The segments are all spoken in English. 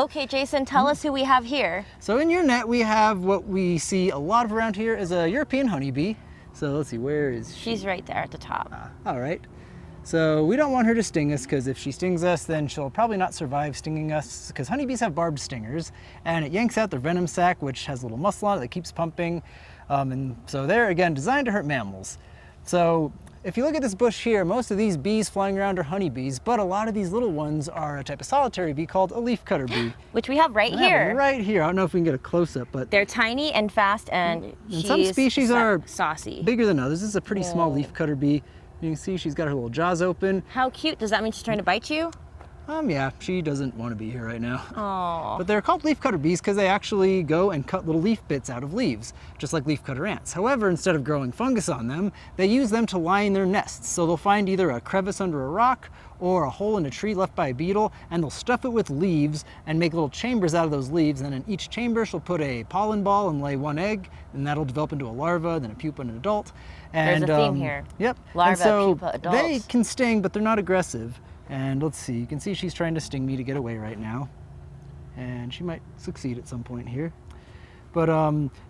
Okay, Jason, tell us who we have here. So in your net, we have what we see a lot of around here is a European honeybee. So let's see, where is she? She's right there at the top. All right. So we don't want her to sting us, because if she stings us, then she'll probably not survive stinging us, because honeybees have barbed stingers, and it yanks out their venom sac, which has a little muscle on it that keeps pumping. And so they're, again, designed to hurt mammals. So if you look at this bush here, most of these bees flying around are honeybees, but a lot of these little ones are a type of solitary bee called a leafcutter bee. Which we have right here. Right here. I don't know if we can get a close-up, but... They're tiny and fast, and some species are saucy. Bigger than others. This is a pretty small leafcutter bee. You can see she's got her little jaws open. How cute. Does that mean she's trying to bite you? Yeah, she doesn't want to be here right now. Aww. But they're called leafcutter bees because they actually go and cut little leaf bits out of leaves, just like leafcutter ants. However, instead of growing fungus on them, they use them to line their nests. So they'll find either a crevice under a rock or a hole in a tree left by a beetle, and they'll stuff it with leaves and make little chambers out of those leaves. And in each chamber, she'll put a pollen ball and lay one egg, and that'll develop into a larva, then a pupa, and an adult. And, there's a theme here. Yep. Larva, and so pupa, adult. They can sting, but they're not aggressive. And let's see, you can see she's trying to sting me to get away right now. And she might succeed at some point here. But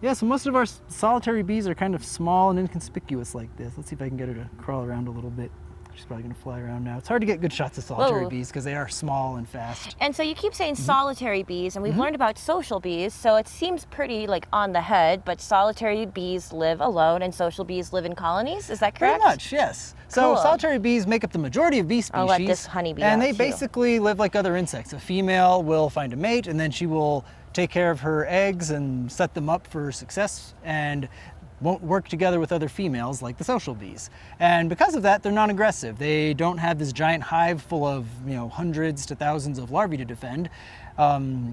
yeah, so most of our solitary bees are kind of small and inconspicuous like this. Let's see if I can get her to crawl around a little bit. She's probably gonna fly around now. It's hard to get good shots of solitary bees because they are small and fast. And so you keep saying solitary bees, and we've learned about social bees, so it seems pretty like on the head, but solitary bees live alone and social bees live in colonies, is that correct? Pretty much, yes. So solitary bees make up the majority of bee species. I'll let this honeybee and out they too. basically live like other insects. A female will find a mate, and then she will take care of her eggs and set them up for success, and won't work together with other females like the social bees. And because of that, they're non-aggressive. They don't have this giant hive full of, you know, hundreds to thousands of larvae to defend.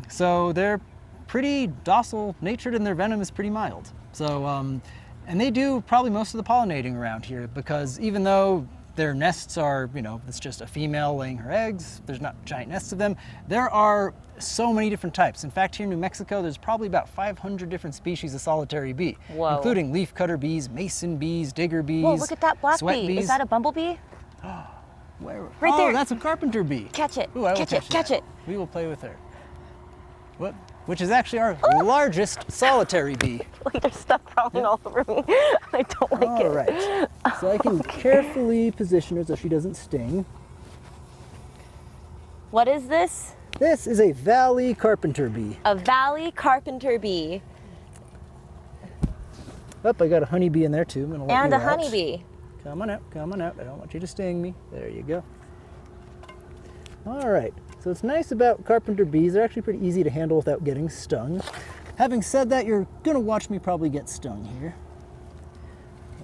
So they're pretty docile natured, and their venom is pretty mild. So, and they do probably most of the pollinating around here, because even though their nests are, you know, it's just a female laying her eggs, there's not giant nests of them, there are so many different types. In fact, here in New Mexico, there's probably about 500 different species of solitary bee, including leafcutter bees, mason bees, digger bees. Whoa, look at that black sweat bee. bees. Is that a bumblebee? Where? Right there. Oh, that's a carpenter bee. Catch it. Ooh, I will catch it. We will play with her. What? Which is actually our largest solitary bee. Like there's stuff crawling all over me. I don't like it. All right. So I can carefully position her so she doesn't sting. What is this? This is a valley carpenter bee. A valley carpenter bee. Oh, I got a honeybee in there too. I'm gonna let And you a out. honeybee. Come on out, come on out. I don't want you to sting me. There you go. All right. So what's nice about carpenter bees, they're actually pretty easy to handle without getting stung. Having said that, you're gonna watch me probably get stung here.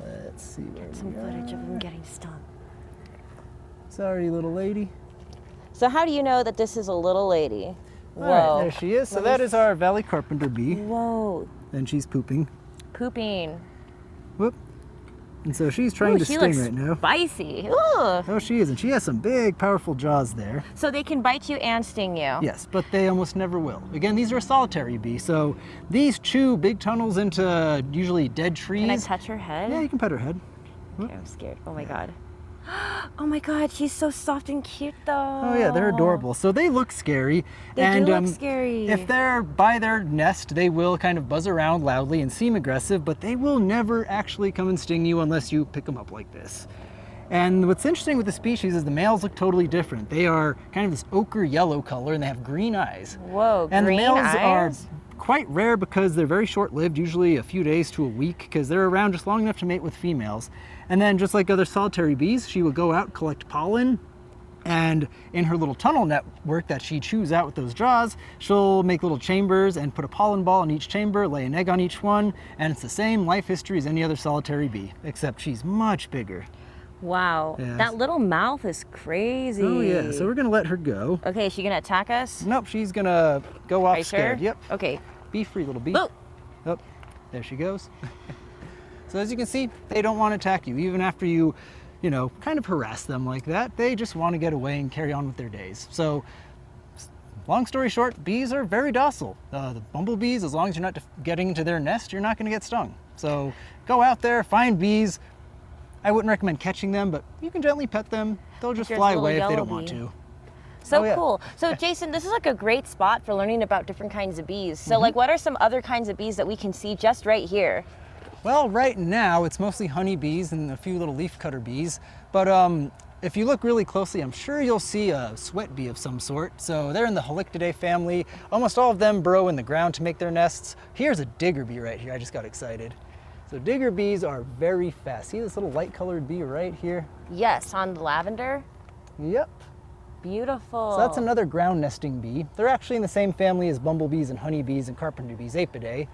Let's see where Get some footage of him getting stung. Sorry, little lady. So how do you know that this is a little lady? Whoa. All right, there she is. So that is our valley carpenter bee. Whoa. And she's pooping. Pooping. Whoop. And so she's trying to sting right now. Spicy. Ugh. Oh, she is. And she has some big, powerful jaws there. So they can bite you and sting you. Yes, but they almost never will. Again, these are a solitary bee, so these chew big tunnels into usually dead trees. Can I touch her head? Yeah, you can pet her head. Okay, I'm scared. Oh my god. Oh my god, she's so soft and cute though. Oh yeah, they're adorable. So they look scary. They do look scary. If they're by their nest, they will kind of buzz around loudly and seem aggressive, but they will never actually come and sting you unless you pick them up like this. And what's interesting with the species is the males look totally different. They are kind of this ochre yellow color, and they have green eyes. Whoa, and green the males eyes? are quite rare because they're very short-lived, usually a few days to a week, because they're around just long enough to mate with females. And then just like other solitary bees, she will go out, collect pollen, and in her little tunnel network that she chews out with those jaws, she'll make little chambers and put a pollen ball in each chamber, lay an egg on each one, and it's the same life history as any other solitary bee, except she's much bigger. Wow, Yeah. that little mouth is crazy. Oh yeah, so we're gonna let her go. Okay, is she gonna attack us? Nope, she's gonna go off Are you scared. sure? Yep. Okay. Be free, little bee. Oh. Oh, there she goes. So as you can see, they don't want to attack you, even after you know, kind of harass them like that. They just want to get away and carry on with their days. So, long story short, bees are very docile. The bumblebees, as long as you're not getting into their nest, you're not going to get stung. So go out there, find bees. I wouldn't recommend catching them, but you can gently pet them. They'll just Here's fly a little away if they yellow don't want bee. to. So Oh, yeah. cool. So Jason, this is like a great spot for learning about different kinds of bees. So like what are some other kinds of bees that we can see just right here? Well, right now it's mostly honeybees and a few little leafcutter bees, but if you look really closely, I'm sure you'll see a sweat bee of some sort. So they're in the Halictidae family. Almost all of them burrow in the ground to make their nests. Here's a digger bee right here. I just got excited. So digger bees are very fast. See this little light colored bee right here? Yes, on the lavender. Yep. Beautiful. So that's another ground nesting bee. They're actually in the same family as bumblebees and honeybees and Carpenter Bees, Apidae.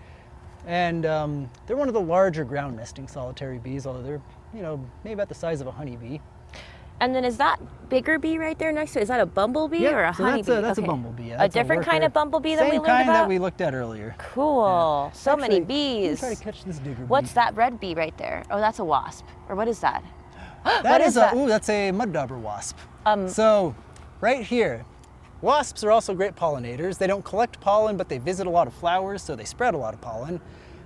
And they're one of the larger ground nesting solitary bees, although they're, maybe about the size of a honeybee. And then is that bigger bee right there next to it? Is that a bumblebee or a so honeybee? that's a bumblebee. Yeah, A that's different kind worker. of bumblebee than we Same learned kind about? that we looked at earlier. Cool. Yeah. So many Actually, let me bees. try to catch this digger bee. What's that red bee right there? Oh, that's a wasp. Or what is that? That is that? that's a mud dauber wasp. So right here, wasps are also great pollinators. They don't collect pollen, but they visit a lot of flowers, so they spread a lot of pollen.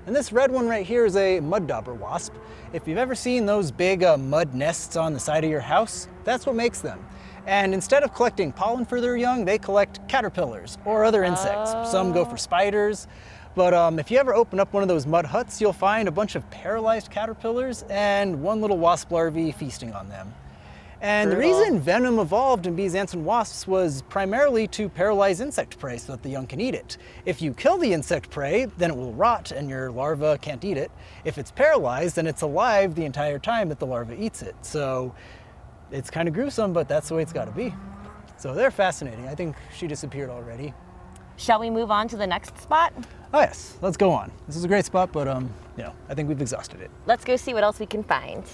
And this red one right here is a mud dauber wasp. If you've ever seen those big mud nests on the side of your house, that's what makes them. And instead of collecting pollen for their young, they collect caterpillars or other insects. Some go for spiders. But if you ever open up one of those mud huts, you'll find a bunch of paralyzed caterpillars and one little wasp larvae feasting on them. And the reason venom evolved in bees, ants, and wasps was primarily to paralyze insect prey so that the young can eat it. If you kill the insect prey, then it will rot and your larva can't eat it. If it's paralyzed, then it's alive the entire time that the larva eats it. So it's kind of gruesome, but that's the way it's got to be. So they're fascinating. I think she disappeared already. Shall we move on to the next spot? Oh yes, let's go on. This is a great spot, but I think we've exhausted it. Let's go see what else we can find.